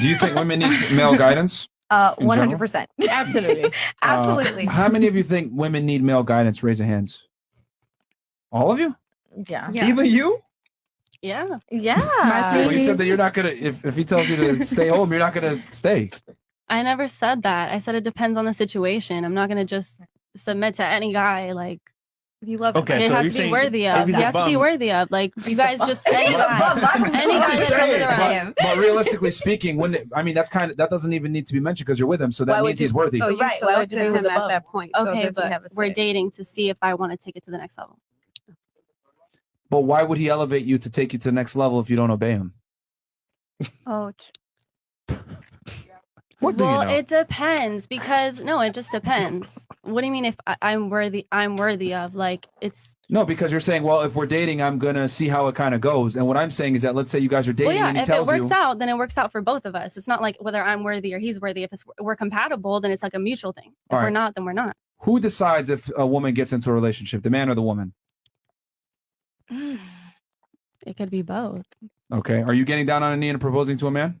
Do you think women need male guidance? 100%. Absolutely. Absolutely. How many of you think women need male guidance? Raise your hands. All of you? Yeah. Even you? Yeah. Yeah. Well, you said that you're not gonna. If he tells you to stay home, you're not gonna stay. I never said that. I said it depends on the situation. I'm not gonna just submit to any guy. Like, if you love Okay, it so has you're to be saying worthy of. if he's He a has to be bum- worthy of. Like, you guys just any guy that comes around. But realistically speaking, that doesn't even need to be mentioned because you're with him, so that means he's worthy. So you Right, why would selected you do him the at bum? that point. So Okay, does he but have a we're say? dating to see if I want to take it to the next level. But why would he elevate you to take you to the next level if you don't obey him? Oh, What do you Well, know? it depends because it just depends. What do you mean if I'm worthy? I'm worthy of like it's. No, because you're saying, well, if we're dating, I'm gonna see how it kind of goes. And what I'm saying is that let's say you guys are dating, Well, yeah. and he If it tells works you, out, then it works out for both of us. It's not like whether I'm worthy or he's worthy. If we're compatible, then it's like a mutual thing. If All we're right. not, then we're not. who decides if a woman gets into a relationship, the man or the woman? It could be both. Okay, are you getting down on a knee and proposing to a man?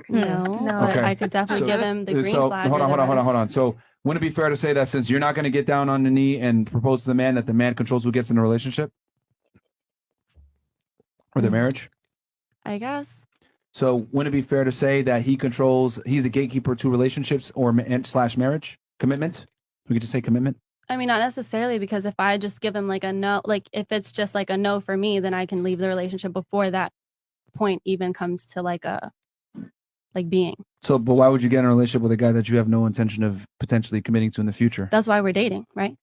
No, No. but Okay. I could definitely give him the green So flag. hold or the red. on. So wouldn't it be fair to say that since you're not going to get down on the knee and propose to the man, that the man controls who gets in a relationship or the marriage? I guess. So wouldn't it be fair to say that he's the gatekeeper to relationships or slash marriage commitment? We could just say commitment. I mean, not necessarily, because if I just give him like a no, like if it's just like a no for me, then I can leave the relationship before that point even comes to like being. So, but why would you get in a relationship with a guy that you have no intention of potentially committing to in the future? That's why we're dating, right?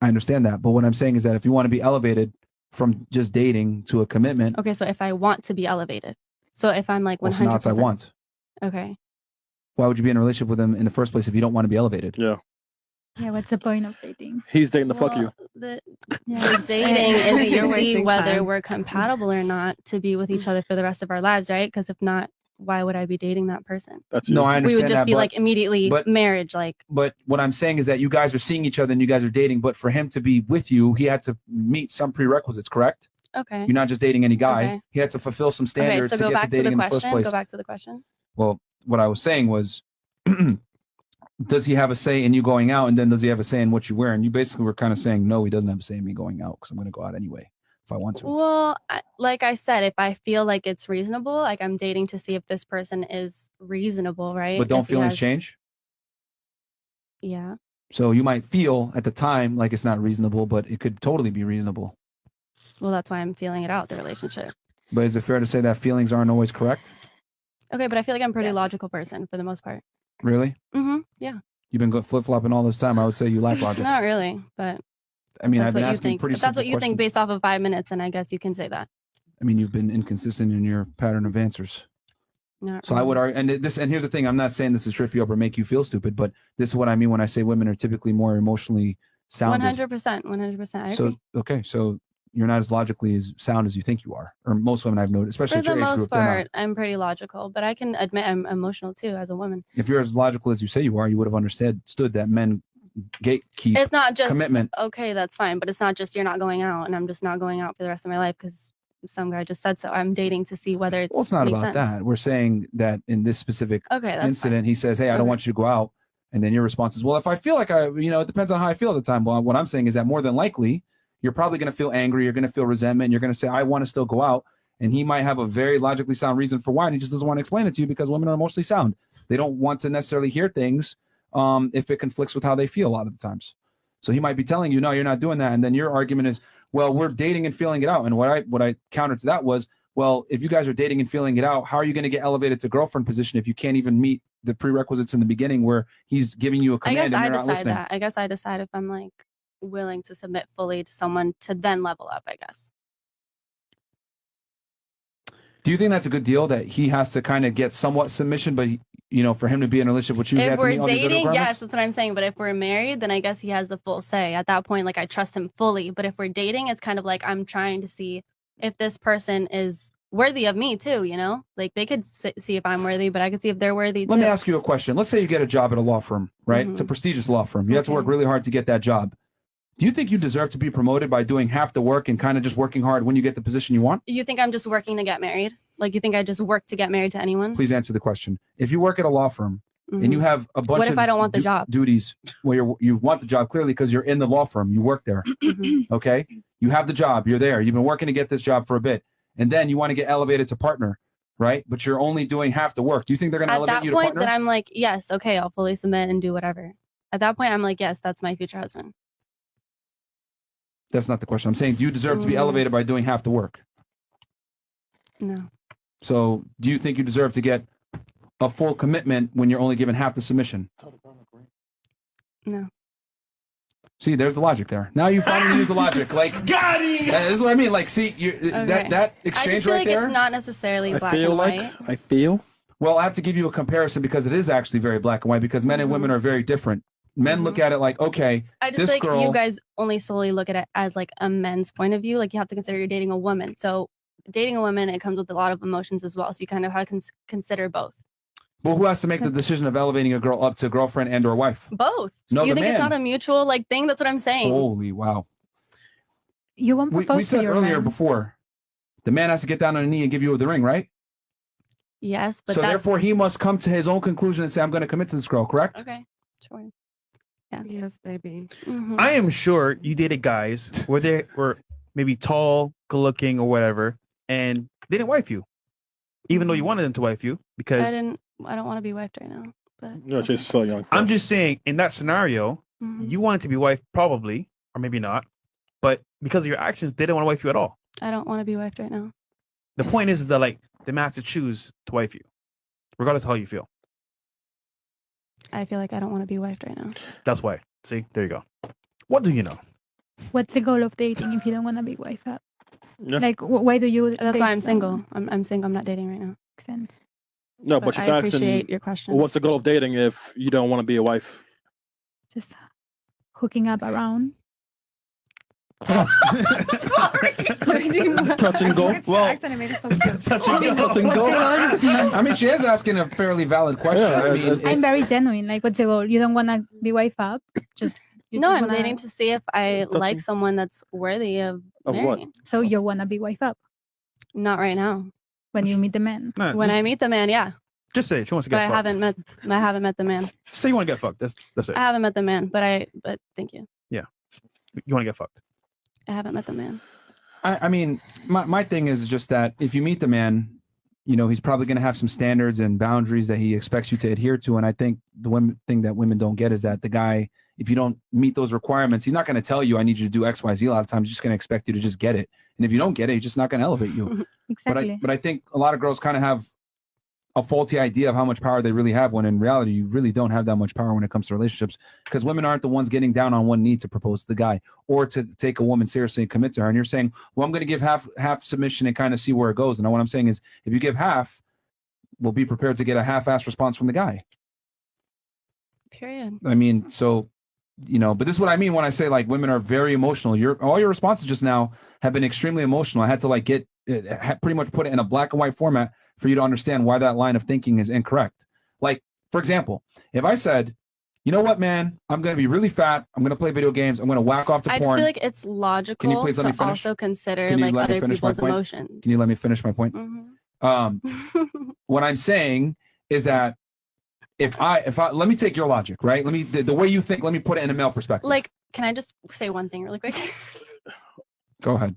I understand that. But what I'm saying is that if you want to be elevated from just dating to a commitment, Okay, so if I want to be elevated, so if I'm like 100%, well, so now it's I want. Okay. Why would you be in a relationship with him in the first place if you don't want to be elevated? Yeah. Yeah, what's the point of dating? He's dating to fuck you. The dating is You're to see wasting whether time. we're compatible or not to be with each other for the rest of our lives, right? Because if not, why would I be dating that person? That's No, I understand We would just that, be but- like immediately but- marriage, like. But what I'm saying is that you guys are seeing each other and you guys are dating, but for him to be with you, he had to meet some prerequisites, correct? Okay. You're not just dating any guy. Okay. He had to fulfill some Okay, standards so to go get back to to dating the in the first question. place. Go back to the question. Well, what I was saying was, does he have a say in you going out? And then does he have a say in what you wear? And you basically were kind of saying, no, he doesn't have a say in me going out because I'm going to go out anyway if I want to. Well, like I said, if I feel like it's reasonable, like I'm dating to see if this person is reasonable, right? But don't If he feelings has- change? Yeah. So you might feel at the time like it's not reasonable, but it could totally be reasonable. Well, that's why I'm feeling it out, the relationship. But is it fair to say that feelings aren't always correct? Okay, but I feel like I'm a pretty logical person for the most part. Really? Mm-hmm. Yeah. You've been flip-flopping all this time. I would say you lack logic. Not really, but I mean, that's I've been what you asking think. pretty If that's simple what you think questions. based off of 5 minutes, then I guess you can say that. I mean, you've been inconsistent in your pattern of answers. Not So I would argue, and here's the thing: I'm not saying this to trip you up or make you feel stupid, but this is what I mean when I say women are typically more emotionally sounded. 100%. 100%. I agree. So okay, so you're not as logically as sound as you think you are, or most women I've noticed, especially For at the your age most group. they're not. part, I'm pretty logical, but I can admit I'm emotional too as a woman. If you're as logical as you say you are, you would have understood that men gatekeep It's not just commitment. Okay, that's fine, but it's not just you're not going out and I'm just not going out for the rest of my life because some guy just said so. I'm dating to see whether Well, it's not makes about sense. that. We're saying that in this specific Okay, that's incident, he says, "Hey, I don't Okay. want you to go out," and then your response is, "Well, if I feel like it depends on how I feel at the time." Well, what I'm saying is that more than likely, you're probably going to feel angry, you're going to feel resentment, and you're going to say, "I want to still go out," and he might have a very logically sound reason for why, and he just doesn't want to explain it to you because women are emotionally sound. They don't want to necessarily hear things if it conflicts with how they feel a lot of the times. So he might be telling you, "No, you're not doing that," and then your argument is, "Well, we're dating and feeling it out." And what I countered to that was, well, if you guys are dating and feeling it out, how are you going to get elevated to girlfriend position if you can't even meet the prerequisites in the beginning where he's giving you a I command guess and I you're not decide listening? that. I guess I decide if I'm like willing to submit fully to someone to then level up, I guess. Do you think that's a good deal that he has to kind of get somewhat submission, but for him to be in a relationship with you, he If had to we're meet all these other dating, requirements? yes, that's what I'm saying. But if we're married, then I guess he has the full say. At that point, like I trust him fully. But if we're dating, it's kind of like I'm trying to see if this person is worthy of me too, Like they could see if I'm worthy, but I could see if they're worthy too. Let me ask you a question. Let's say you get a job at a law firm, right? It's a prestigious law firm. You have to work really hard to get that job. Do you think you deserve to be promoted by doing half the work and kind of just working hard when you get the position you want? You think I'm just working to get married? Like, you think I just work to get married to anyone? Please answer the question. If you work at a law firm and you have a bunch What if of I don't want the job? duties, well, you want the job clearly because you're in the law firm. You work there. Okay? You have the job. You're there. You've been working to get this job for a bit. And then you want to get elevated to partner, right? But you're only doing half the work. Do you think they're going to elevate you to partner? At that point, then I'm like, yes, okay, I'll fully submit and do whatever. At that point, I'm like, yes, that's my future husband. That's not the question. I'm saying, do you deserve to be elevated by doing half the work? No. So do you think you deserve to get a full commitment when you're only given half the submission? No. See, there's the logic there. Now you finally use the logic. Like, got it! This is what I mean. Like, see, that I exchange just feel right like there. it's not necessarily black feel and like white. I feel. Well, I have to give you a comparison because it is actually very black and white because men and women are very different. Men look at it like, okay, I just this like girl, you guys only solely look at it as like a men's point of view. Like, you have to consider you're dating a woman. So dating a woman, it comes with a lot of emotions as well. So you kind of have to consider both. Well, who has to make the decision of elevating a girl up to girlfriend and or wife? Both. No, you the think it's man. not a mutual like thing? That's what I'm saying. Holy wow. You won't propose We to said your earlier man. before, the man has to get down on a knee and give you the ring, right? Yes, but so that's therefore he must come to his own conclusion and say, I'm going to commit to this girl, correct? okay. Sure. Yeah. Yes, baby. I am sure you dated guys where they were maybe tall, good looking, or whatever, and they didn't wife you, even though you wanted them to wife you because I don't want to be wifed right now. But you're just so young. I'm just saying, in that scenario, you wanted to be wife probably, or maybe not, but because of your actions, they didn't want to wife you at all. I don't want to be wifed right now. The point is that like the man has to choose to wife you, regardless of how you feel. I feel like I don't want to be wifed right now. That's why. See, there you go. What do you know? What's the goal of dating if you don't want to be wife up? Yeah. Like, why do you? That's date why I'm single. someone? I'm single. I'm not dating right now. Makes sense. No, But she's I asking, appreciate your question. what's the goal of dating if you don't want to be a wife? Just hooking up around. Touch and go. Well, Accent made it so good. touch and go. I mean, she is asking a fairly valid question. Yeah, I mean, I'm very genuine. Like, what's the goal? You don't want to be wife up? Just you No, just I'm wanna- dating to see if I Touching. like someone that's worthy of Of what? marrying. So you want to be wife up Not right now. when you meet the man. Nah, When I meet the man, yeah. just say it. She wants to But get I fucked. haven't met the man. Say you want to get fucked. That's it. I haven't met the man, but thank you. You want to get fucked. I haven't met the man. I mean, my thing is just that if you meet the man, you know, he's probably going to have some standards and boundaries that he expects you to adhere to. And I think the one thing that women don't get is that the guy, if you don't meet those requirements, he's not going to tell you, I need you to do X, Y, Z. A lot of times, he's just going to expect you to just get it. And if you don't get it, he's just not going to elevate you. Exactly. But I think a lot of girls kind of have a faulty idea of how much power they really have, when in reality, you really don't have that much power when it comes to relationships, because women aren't the ones getting down on one knee to propose to the guy or to take a woman seriously and commit to her. And you're saying, well, I'm going to give half submission and kind of see where it goes. And what I'm saying is, if you give half, we'll be prepared to get a half-ass response from the guy. Period. I mean, so, you know, but this is what I mean when I say like women are very emotional. All your responses just now have been extremely emotional. I had to like pretty much put it in a black and white format for you to understand why that line of thinking is incorrect. Like, for example, if I said, you know what, man, I'm going to be really fat. I'm going to play video games. I'm going to whack off to I porn. just feel like it's logical Can you please let to me finish? also consider Can you like let me other finish my people's point? emotions. Can you let me finish my point? What I'm saying is that if I let me take your logic, right? Let me the way you think, let me put it in a male perspective. Like, can I just say one thing really quick? Go ahead.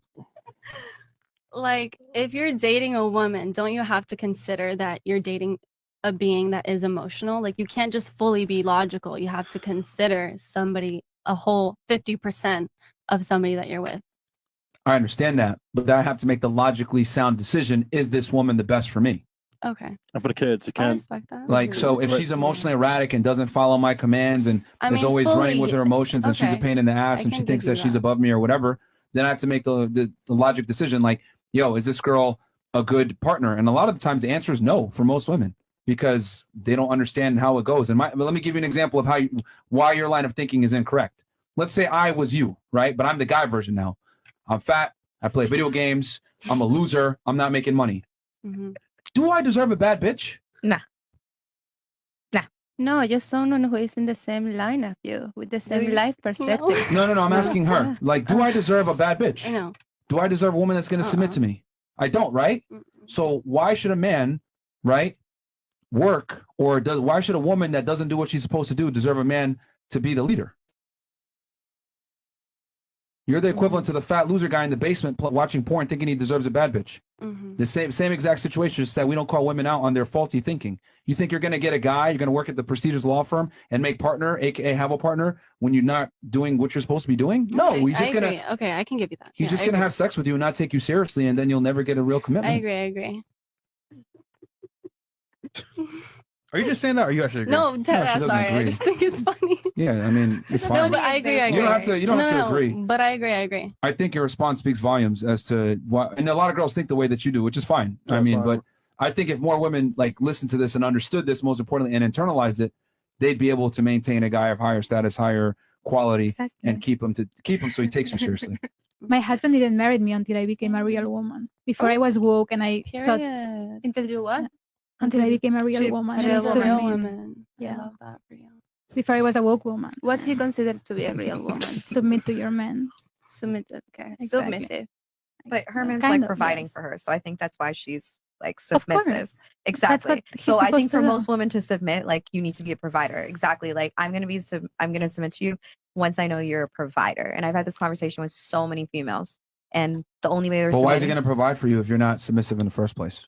Like, if you're dating a woman, don't you have to consider that you're dating a being that is emotional? Like, you can't just fully be logical. You have to consider somebody, a whole 50% of somebody that you're with. I understand that, but I have to make the logically sound decision. Is this woman the best for me? Okay. And for the kids, you I can't. respect that. Like, so if she's emotionally erratic and doesn't follow my commands and I is mean, always running fully- with her emotions and she's a okay. pain in the ass I and she can thinks give that you she's that. above me or whatever, then I have to make the logic decision. Like, yo, is this girl a good partner? And a lot of the times the answer is no for most women, because they don't understand how it goes. And but let me give you an example of why your line of thinking is incorrect. Let's say I was you, right? But I'm the guy version now. I'm fat. I play video games. I'm a loser. I'm not making money. Mm-hmm. Do I deserve a bad bitch? No, just someone who is in the same line of you, with the same life perspective. No. I'm asking her. Yeah. Like, do I deserve a bad bitch? I know. Do I deserve a woman that's going to submit to me? I don't, right? So why should a man, right, work, or why should a woman that doesn't do what she's supposed to do deserve a man to be the leader? You're the equivalent to the fat loser guy in the basement watching porn thinking he deserves a bad bitch. The same exact situation, just that we don't call women out on their faulty thinking. You think you're going to get a guy, you're going to work at the prestigious law firm and make partner, aka have a partner, when you're not doing what you're supposed to be doing? No, Okay, he's just I going agree. to... Okay, I can give you that. He's just going to have sex with you and not take you seriously, and then you'll never get a real commitment. I agree. Are you just saying that, or are you actually agree? No, she doesn't sorry. I agree. just think it's funny. Yeah, I mean, it's fine. No, but I agree. You don't have to. You don't have to agree. But I agree. I think your response speaks volumes as to what, and a lot of girls think the way that you do, which is fine. I That's mean, fine. but I think if more women like listened to this and understood this, most importantly, and internalized it, they'd be able to maintain a guy of higher status, higher quality, Exactly. and keep him so he takes you seriously. My husband didn't marry me until I became a real woman. Before I was woke and I thought Period. Until you what? until I became a real woman. She's I a real submit. woman. Yeah. I love that for you. Before I was a woke woman. What he considers to be a real woman? Submit to your man. Submitted. Okay. Exactly. Submissive. But Herman's Kind like of, providing yes. for her, so I think that's why she's like Of course. submissive. Exactly. what he's So I think supposed to for do. most women to submit, like you need to be a provider. Exactly. Like I'm gonna submit to you once I know you're a provider. And I've had this conversation with so many females, and the only way they're But why is he submitting- going to provide for you if you're not submissive in the first place?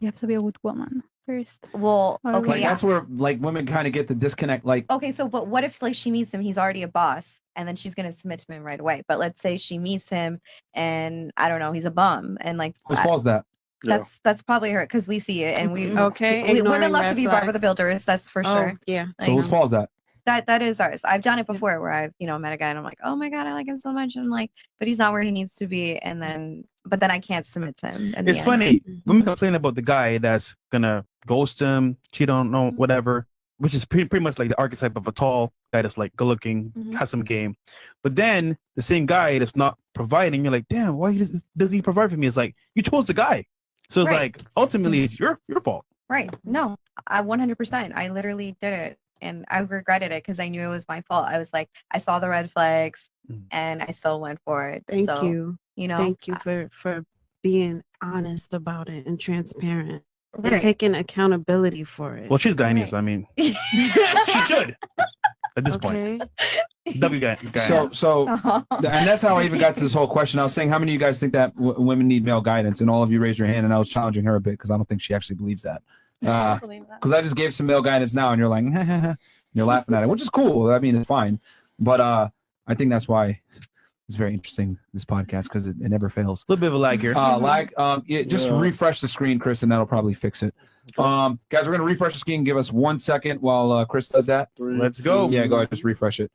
You have to be a good woman first. Well, Or okay, Like yeah. that's where like women kind of get the disconnect. Like, Okay, so but what if like she meets him, he's already a boss, and then she's gonna submit to him right away. But let's say she meets him and I don't know, he's a bum, and like whose fault is that? that's probably her because we see it and we Okay, women ignoring love to red be Barbara the flags. Builders, that's for Oh, sure. yeah. So whose fault is that? That is ours. I've done it before where I've met a guy and I'm like, oh my god, I like him so much, and like, but he's not where he needs to be, and then I can't submit to him. in the It's end. funny. Women complain about the guy that's gonna ghost him, cheat on him, whatever, which is pretty much like the archetype of a tall guy that's like good looking, has some game. But then the same guy that's not providing, you're like, damn, why does he provide for me? It's like you chose the guy, so it's Right. like ultimately it's your fault. Right? No, I 100%. I literally did it, and I regretted it because I knew it was my fault. I was like, I saw the red flags, and I still went for it. Thank So, you. You know, Thank you for being honest about it and transparent and Right. taking accountability for it. Well, she's Guyanese. Right. I mean, she should at this point. Okay. W guy. So and that's how I even got to this whole question. I was saying, how many of you guys think that women need male guidance? And all of you raised your hand, and I was challenging her a bit because I don't think she actually believes that. I believe that. Because I just gave some male guidance now, and you're like, you're laughing at it, which is cool. I mean, it's fine. But I think that's why it's very interesting, this podcast, because it never fails. A little bit of a lag here. Just refresh the screen, Chris, and that'll probably fix it. Guys, we're going to refresh the screen. Give us 1 second while Chris does that. Let's go. Yeah, go ahead. Just refresh it.